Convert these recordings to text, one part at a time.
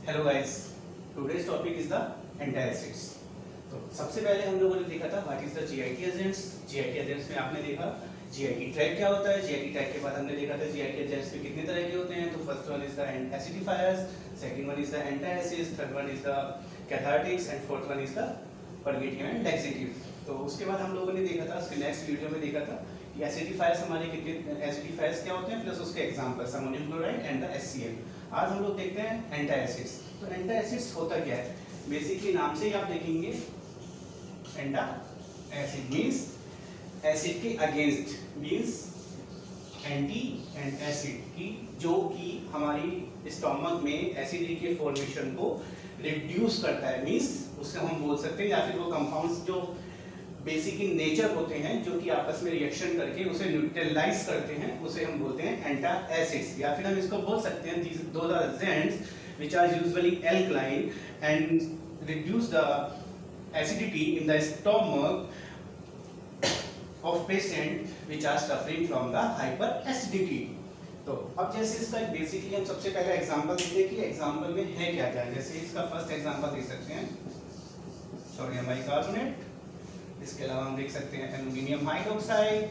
Hello guys, todays topic is the antacids. तो सबसे पहले हम लोगों ने देखा था what is the GIT agents. GIT agents में आपने देखा जीआईटी ट्रैक क्या होता है। जीआईटी ट्रैक के बाद हमने देखा था जीआईटी एजेंट्स में कितने तरह के होते हैं। तो first one is the acidifiers, second one is the antacids, third one is the cathartics and fourth one is the purgative and laxative. तो उसके बाद हम लोगों ने देखा था, उसके नेक्स्ट वीडियो में देखा था कि एसिडिफायर्स हमारे कितने एसिडिफायर्स क्या होते हैं प्लस उसके examples ammonium chloride and the HCl। आज हम लोग देखते हैं एंटासिड्स। तो एंटासिड्स होता क्या है, बेसिकली नाम से ही आप देखेंगे एंटा एसिड मींस एसिड के against, means anti and acid की, जो कि हमारी स्टोमक में एसिडिटी के फॉर्मेशन को रिड्यूस करता है। मींस उससे हम बोल सकते हैं, या फिर वो कंपाउंड्स जो बेसिक इन नेचर होते हैं जो कि आपस में रिएक्शन करके उसे न्यूट्रलाइज करते हैं, उसे हम बोलते हैं एंटासिड्स। या फिर हम इसको बोल सकते हैं these those are agents which are usually alkaline and reduce the acidity in the stomach of patient which are suffering from the hyperacidity। तो अब जैसे इसका बेसिकली हम सबसे पहले एग्जांपल देखते हैं कि एग्जांपल में है क्या क्या। जैसे इसका फर्स्ट एग्जांपल देख सकते हैं सोडियम बाइकार्बोनेट, इसके अलावा हम देख सकते हैं एल्युमिनियम हाइड्रोक्साइड,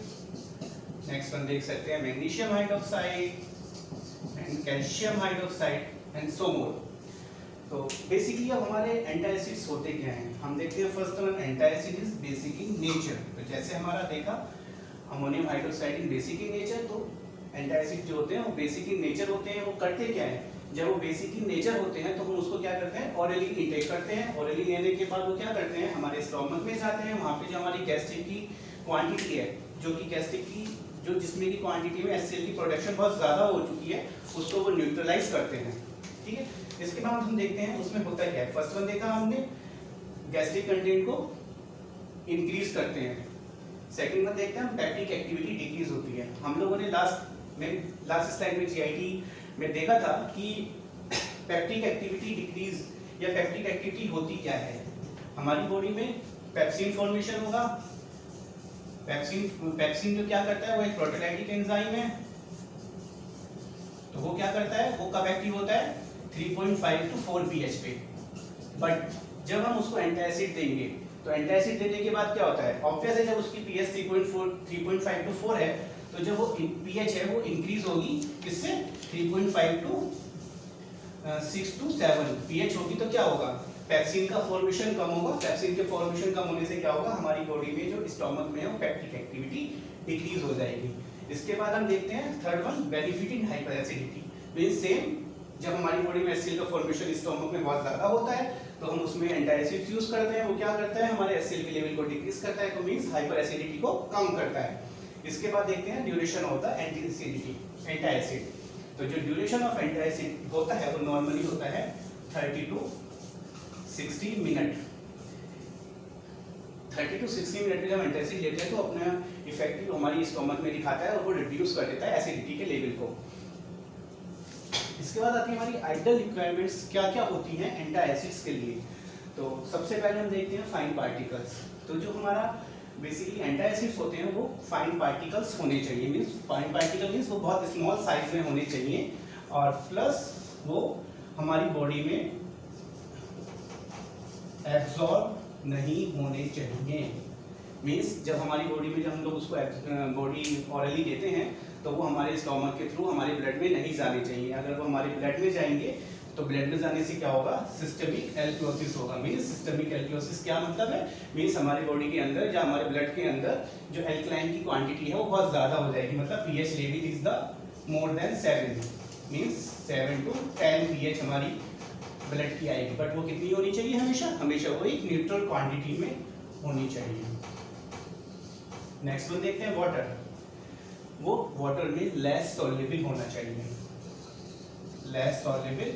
नेक्स्ट वन देख सकते हैं magnesium hydroxide and calcium hydroxide and so more. तो बेसिकली अब हमारे एंटासिड्स होते क्या हैं हम देखते हैं। First one antacid is basic in nature. तो जैसे हमारा देखा ammonium hydroxide in basic in nature, तो एंटासिड जो होते हैं वो बेसिक इन नेचर होते हैं। वो करते क्या है, जब वो बेसिक इन नेचर होते हैं तो हम उसको क्या करते हैं, ऑरली इंटेक करते हैं। ऑरली लेने के बाद वो क्या करते हैं, हमारे स्टोमक में जाते हैं। वहाँ पे जो हमारी गैस्ट्रिक की क्वांटिटी है, जो कि गैस्ट्रिक की जो जिसमें की क्वांटिटी में HCl की प्रोडक्शन बहुत ज़्यादा हो चुकी है, उसको वो न्यूट्रलाइज करते हैं। ठीक है, इसके बाद हम देखते हैं उसमें होता क्या है। फर्स्ट वन देखा हमने गैस्ट्रिक कंटेंट को इंक्रीज करते हैं। सेकंड वन देखते हैं पैक्टिक एक्टिविटी डिक्रीज होती है। हम लोगों ने लास्ट स्लाइड में जीआईटी में देखा था कि पैक्टिक एक्टिविटी डिक्रीज या पैक्टिक एक्टिविटी होती क्या है। हमारी बॉडी में पेप्सिन फॉर्मेशन होगा। पेप्सिन जो क्या करता है, वो एक प्रोटीलाइटिक एंजाइम है। तो वो क्या करता है, वो कब एक्टिव होता है 3.5 to 4 pH पे। बट जब हम उसको एंटासिड देंगे तो एंटासिड देने के बाद क्या होता है, ऑब्वियस है जब उसकी pH 3.5 to 4 है, तो जब वो pH है वो इंक्रीज होगी किससे 3.5 to 6 to 7 pH होगी। तो क्या होगा, पेप्सिन का फॉर्मेशन कम होगा। पेप्सिन के फॉर्मेशन कम होने से क्या होगा, हमारी बॉडी में जो स्टोमक में है वो पैक्टिक एक्टिविटी डिक्रीज हो जाएगी। इसके बाद हम देखते हैं third one benefit in hyper acidity. Means same, जब हमारी बॉडी में HCl का फॉर्मेशन स्टोमक में बहुत ज़्यादा होता है तो हम उसमें एंटासिड्स यूज करते हैं। वो क्या करता है, हमारे HCl के लेवल को डिक्रीज करता है, तो मींस हाइपर एसिडिटी को कम करता है। इसके बाद देखते हैं ड्यूरेशन होता है एंटासिड। तो जो ड्यूरेशन ऑफ एंटासिड होता है वो नॉर्मली होता है 30 to 60 मिनट। 30 to 60 मिनट में जब एंटासिड लेते हैं तो अपना इफेक्ट हमारी स्टोमक में दिखाता है और वो रिड्यूस कर देता है एसिडिटी के लेवल को। इसके बाद आती है हमारी आइडियल रिक्वायरमेंट्स क्या क्या होती हैं एंटासिड्स के लिए। तो सबसे पहले हम देखते हैं फाइन पार्टिकल्स। तो जो हमारा बेसिकली एंटासिड्स होते हैं वो फाइन पार्टिकल्स होने चाहिए। मींस फाइन पार्टिकल मींस वो बहुत स्मॉल साइज में होने चाहिए, और प्लस वो हमारी बॉडी में एब्जॉर्ब नहीं होने चाहिए। मींस जब हमारी बॉडी में जब हम लोग उसको बॉडी ऑरली देते हैं तो वो हमारे स्टोमक के थ्रू हमारे ब्लड में नहीं जाने चाहिए। अगर वो हमारे ब्लड में जाएंगे तो ब्लड में जाने से क्या होगा, सिस्टमिक एल्कलोसिस होगा। मींस सिस्टमिक एल्कलोसिस क्या मतलब है, मींस हमारे बॉडी के अंदर या हमारे ब्लड के अंदर जो एल्कलाइन की क्वांटिटी है वो बहुत ज़्यादा हो जाएगी। मतलब pH level is the more than 7, means 7 to 10 pH हमारी ब्लड की आएगी। बट वो कितनी होनी चाहिए, हमेशा वो एक न्यूट्रल क्वांटिटी में होनी चाहिए। नेक्स्ट वन देखते हैं वाटर। वो वाटर में लेस सॉल्युबल होना चाहिए, लेस सॉल्युबल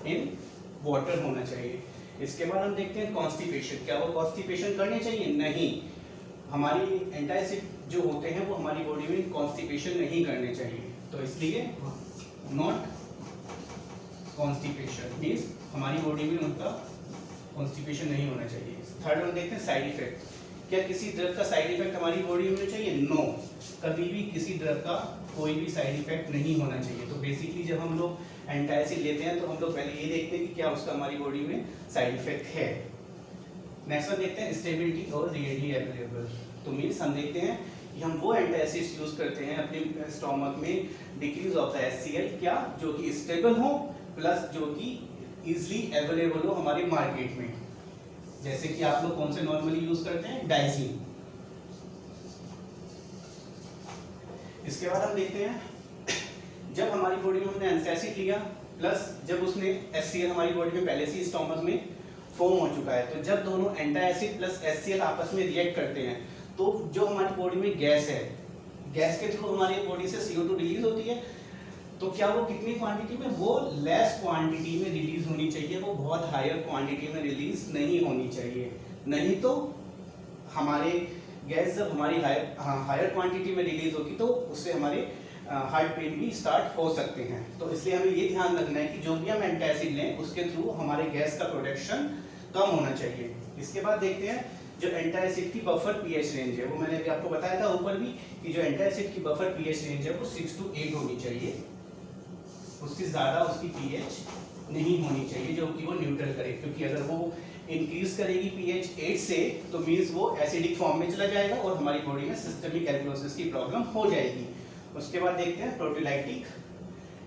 इन वाटर होना चाहिए। इसके बाद हम देखते हैं कॉन्स्टिपेशन। क्या वो कॉन्स्टिपेशन करने चाहिए, नहीं। हमारी एंटासिड जो होते हैं वो हमारी बॉडी में कॉन्स्टिपेशन नहीं करने चाहिए, तो इसलिए नॉट कॉन्स्टिपेशन मींस हमारी बॉडी में उनका कॉन्स्टिपेशन नहीं होना चाहिए। थर्ड वन देखते हैं साइड इफेक्ट। क्या किसी ड्रग का साइड इफेक्ट हमारी बॉडी में होना चाहिए, नो। कभी भी किसी ड्रग का कोई भी साइड इफेक्ट नहीं होना चाहिए। तो बेसिकली जब हम लोग एंटासिड लेते हैं तो हम लोग पहले ये देखते हैं कि क्या उसका हमारी बॉडी में साइड इफेक्ट है। नेक्स्ट वन देखते हैं स्टेबिलिटी और रियली अवेलेबल। तो मीन्स हम देखते हैं कि हम वो एंटासिड्स यूज करते हैं अपने स्टोमक में डिक्रीज ऑफ द HCl क्या जो कि स्टेबल हो प्लस जो कि इजीली अवेलेबल हो हमारे मार्केट में। जैसे कि आप लोग कौन से नॉर्मली यूज करते हैं, डाइजीन। इसके बाद हम देखते हैं जब हमारी बॉडी में हमने एंटासिड लिया प्लस जब उसने HCl हमारी बॉडी में पहले से स्टोमक में फॉर्म हो चुका है, तो जब दोनों एंटासिड प्लस HCl आपस में रिएक्ट करते हैं तो जो हमारी बॉडी में गैस है, गैस के थ्रू हमारी बॉडी से CO2 रिलीज होती है। तो क्या वो कितनी क्वांटिटी में, वो लेस क्वांटिटी में रिलीज होनी चाहिए, वो बहुत हायर क्वांटिटी में रिलीज नहीं होनी चाहिए। नहीं तो हमारे गैस जब हमारी हायर क्वांटिटी में रिलीज होगी तो उससे हमारे हार्ट पेन भी स्टार्ट हो सकते हैं। तो इसलिए हमें ये ध्यान रखना है कि जो भी हम एंटासिड लें उसके थ्रू हमारे गैस का प्रोडक्शन कम होना चाहिए। इसके बाद देखते हैं जो एंटासिड की बफर pH रेंज है, वो मैंने अभी आपको बताया था ऊपर भी कि जो एंटासिड की बफर pH रेंज है वो 6 to 8 होनी चाहिए, उससे ज़्यादा उसकी pH नहीं होनी चाहिए जो कि वो न्यूट्रल करे, क्योंकि अगर वो इंक्रीज करेगी pH 8 से तो मीन्स वो एसिडिक फॉर्म में चला जाएगा और हमारी बॉडी में सिस्टमिक एल्कलोसिस की प्रॉब्लम हो जाएगी। उसके बाद देखते हैं proteolytic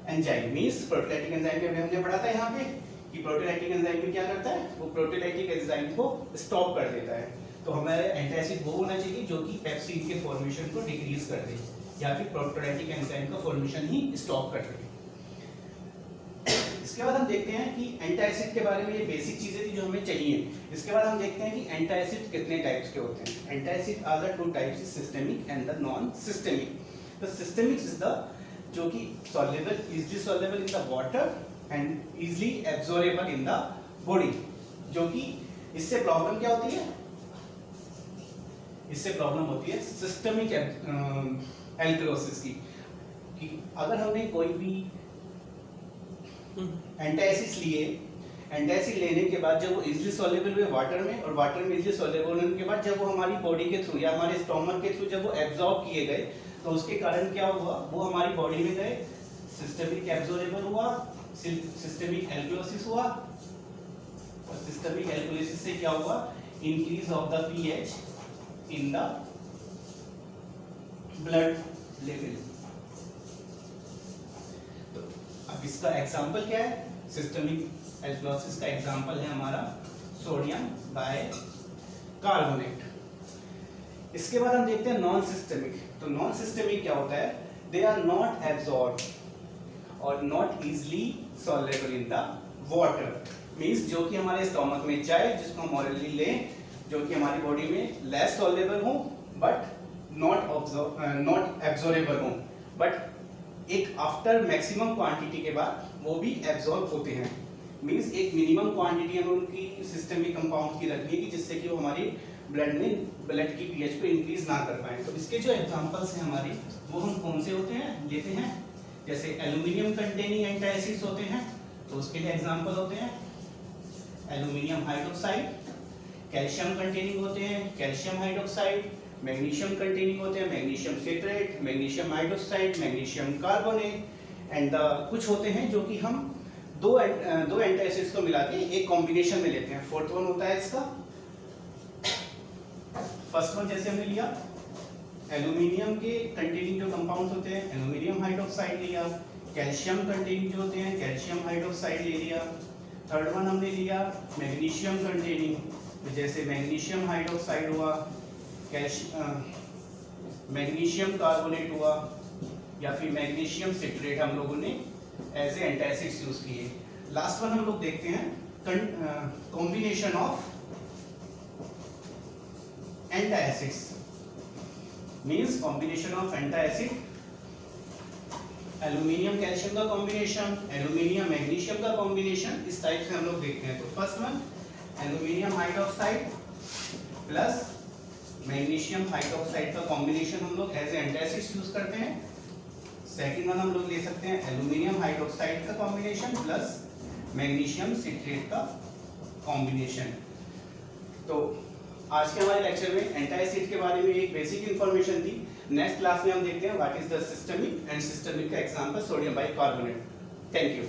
enzyme. Means proteolytic enzyme में हमने पढ़ा था यहाँ पे कि प्रोटीलाइटिक एंजाइम में क्या करता है, वो प्रोटीलाइटिक एंजाइम को स्टॉप कर देता है। तो हमारे एंटासिड वो होना चाहिए जो कि पेप्सिन के फॉर्मेशन को डिक्रीज कर दे या फिर प्रोटीलाइटिक एंजाइम का फॉर्मेशन ही स्टॉप कर दे। इसके बाद हम देखते हैं कि एंटासिड के बारे में ये बेसिक चीजें थी जो हमें चाहिए। इसके बाद हम देखते हैं कि एंटासिड कितने टाइप्स के होते हैं। Antacid are the 2 types, systemic and the non systemic. The systemic is the जो कि soluble, easily soluble in the water and easily absorbable in the body. जो कि इससे प्रॉब्लम क्या होती है, इससे प्रॉब्लम होती है सिस्टमिक एल्कलोसिस की। कि अगर हमने कोई भी एंटासिड्स लिए, एंटासिड लेने के बाद जब वो इजीली सॉल्युबल हुए वाटर में और वाटर में इजीली सॉल्युबल होने के बाद जब वो हमारी बॉडी के थ्रू या हमारे स्टोमक के थ्रू जब वो एब्जॉर्ब किए गए तो उसके कारण क्या हुआ, वो हमारी बॉडी में गए, सिस्टमिक एब्जॉर्बेबल हुआ, सिस्टमिक एल्कलोसिस हुआ और सिस्टमिक एल्कलोसिस से क्या हुआ, increase of the pH in the blood level. तो अब इसका एग्जांपल क्या है, सिस्टमिक एल्कलोसिस का एग्जांपल है हमारा सोडियम बाइकार्बोनेट। इसके बाद हम देखते हैं नॉन सिस्टमिक। तो नॉन सिस्टमिक क्या होता है, दे आर नॉट एब्जॉर्ब और not easily soluble in the water. Means जो कि हमारे स्टोमक में जाए, जिसको हम ऑरली लें, जो कि हमारी बॉडी में लेस सॉल्युबल हो बट नॉट एब्जॉर्बेबल हो, बट एक आफ्टर मैक्सिमम क्वांटिटी के बाद वो भी एब्जॉर्ब होते हैं। मींस एक मिनिमम क्वांटिटी हमें उनकी सिस्टमिक कंपाउंड की रखनी है कि जिससे कि वो हमारी ब्लड की pH को इंक्रीज ना कर पाए। तो इसके जो एग्जांपल्स हैं हमारे, वो हम कौन से होते हैं लेते हैं, जैसे एल्यूमिनियम कंटेनिंग एंटासिड्स होते हैं, तो उसके लिए एग्जांपल होते हैं एल्यूमिनियम हाइड्रोक्साइड। कैल्शियम कंटेनिंग होते हैं कैल्शियम हाइड्रोक्साइड। मैग्नीशियम कंटेनिंग होते हैं magnesium citrate, magnesium hydroxide, magnesium carbonate. And कुछ होते हैं जो कि हम दो एंटासिड्स को मिला के एक कॉम्बिनेशन में लेते हैं। फोर्थ वन होता है इसका, फर्स्ट वन जैसे हमने लिया एल्यूमिनियम के कंटेनिंग जो कंपाउंड्स होते हैं, एल्यूमिनियम हाइड्रोक्साइड लिया। कैल्शियम कंटेनिंग जो होते हैं कैल्शियम हाइड्रोक्साइड ले लिया। थर्ड वन हमने लिया मैग्नीशियम कंटेनिंग, जैसे मैग्नीशियम हाइड्रोक्साइड हुआ, मैग्नीशियम कार्बोनेट हुआ या फिर मैग्नीशियम सिट्रेट हम लोगों ने एज ए एंटासिड्स यूज किए। लास्ट वन हम लोग देखते हैं combination of antacids. Means combination of antacid, aluminium calcium का कॉम्बिनेशन, एल्यूमिनियम मैग्नीशियम का कॉम्बिनेशन, इस टाइप से हम लोग देखते हैं। तो first one aluminium hydroxide plus magnesium hydroxide का कॉम्बिनेशन हम लोग एज ए एंटासिड्स यूज करते हैं। सेकंड वन हम लोग ले सकते हैं एल्यूमिनियम हाइड्रोक्साइड का कॉम्बिनेशन प्लस मैग्नीशियम सिट्रेट का कॉम्बिनेशन। तो आज के हमारे लेक्चर में एंटासिड के बारे में एक बेसिक इंफॉर्मेशन थी। नेक्स्ट क्लास में हम देखते हैं what is the systemic and systemic का example sodium bicarbonate. Thank you.